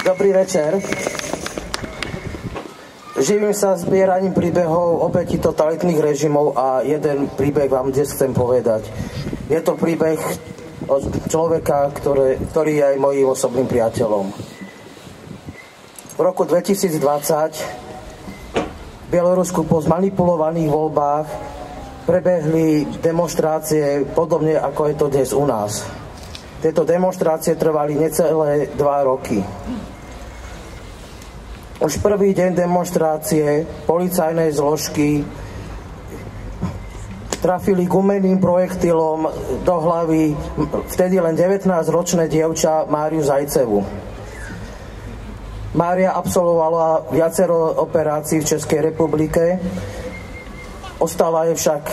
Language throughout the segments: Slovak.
Dobrý večer. Živím sa zbieraním príbehov obetí totalitných režimov a jeden príbeh vám dnes chcem povedať. Je to príbeh od človeka, ktorý je aj mojím osobným priateľom. V roku 2020 v Bielorusku po zmanipulovaných voľbách prebehli demonštrácie podobne ako je to dnes u nás. Tieto demonštrácie trvali necelé 2 roky. Už prvý deň demonštrácie policajné zložky trafili gumenným projektilom do hlavy vtedy len 19-ročné dievča Máriu Zajcevu. Mária absolvovala viacero operácií v Českej republike, ostala jej však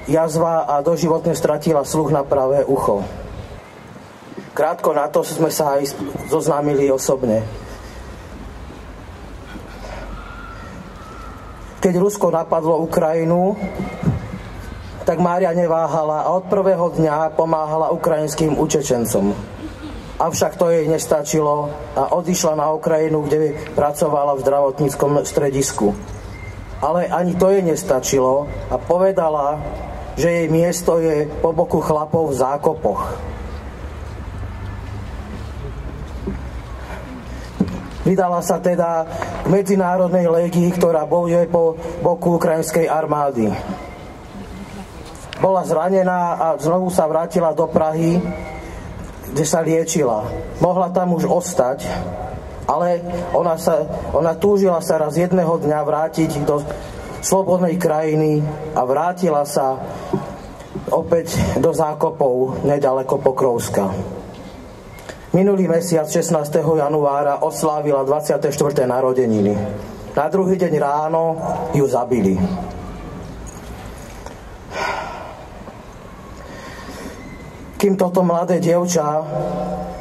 jazva a doživotne stratila sluch na pravé ucho. Krátko na to sme sa aj zoznámili osobne. Keď Rusko napadlo Ukrajinu, tak Mária neváhala a od prvého dňa pomáhala ukrajinským utečencom. Avšak to jej nestačilo a odišla na Ukrajinu, kde pracovala v zdravotníckom stredisku. Ale ani to jej nestačilo a povedala, že jej miesto je po boku chlapov v zákopoch. Vydala sa teda k medzinárodnej légii, ktorá bojuje po boku ukrajinskej armády. Bola zranená a znovu sa vrátila do Prahy, kde sa liečila. Mohla tam už ostať, ale ona túžila sa raz jedného dňa vrátiť do slobodnej krajiny a vrátila sa opäť do zákopov nedaleko Pokrovska. Minulý mesiac 16. januára oslávila 24. narodeniny. Na druhý deň ráno ju zabili. Kým toto mladé dievča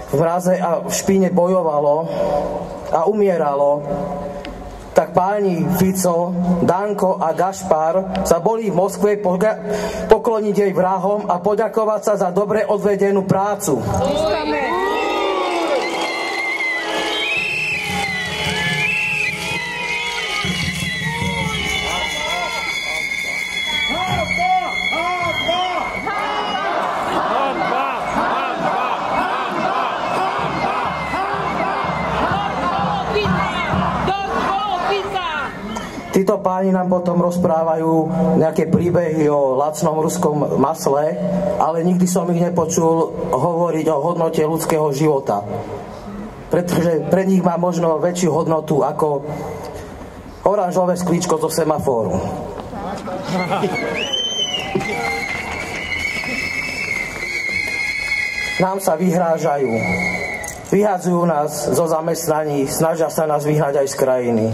v mraze a v špíne bojovalo a umieralo, tak páni Fico, Danko a Gašpar sa boli v Moskve pokloniť jej vrahom a poďakovať sa za dobre odvedenú prácu. Títo páni nám potom rozprávajú nejaké príbehy o lacnom ruskom masle, ale nikdy som ich nepočul hovoriť o hodnote ľudského života. Pretože pre nich má možno väčšiu hodnotu ako oranžové sklíčko zo semafóru. Nám sa vyhrážajú. Vyhadzujú nás zo zamestnaní, snažia sa nás vyhnať aj z krajiny.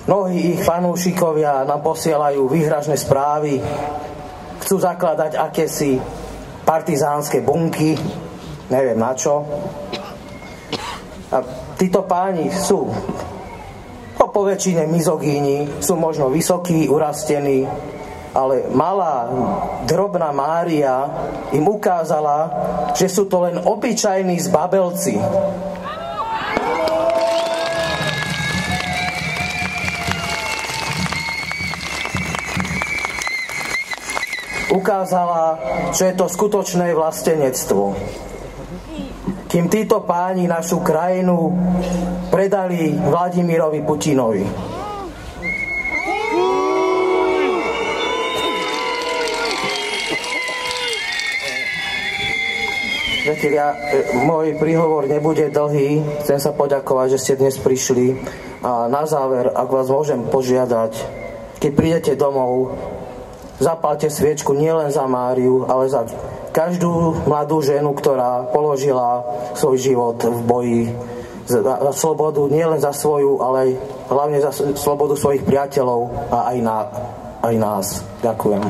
Mnohí ich fanúšikovia nám posielajú výhražné správy, chcú zakladať akési partizánske bunky, neviem na čo. A títo páni sú po väčšine mizogíni, sú možno vysokí, urastení, ale malá, drobná Mária im ukázala, že sú to len obyčajní zbabelci. Ukázala, čo je to skutočné vlastenectvo. Kým títo páni našu krajinu predali Vladimirovi Putinovi. Priatelia, môj príhovor nebude dlhý. Chcem sa poďakovať, že ste dnes prišli. A na záver, ak vás môžem požiadať, keď prídete domov, zapálte sviečku nielen za Máriu, ale za každú mladú ženu, ktorá položila svoj život v boji za slobodu, nielen za svoju, ale hlavne za slobodu svojich priateľov a aj nás. Ďakujem.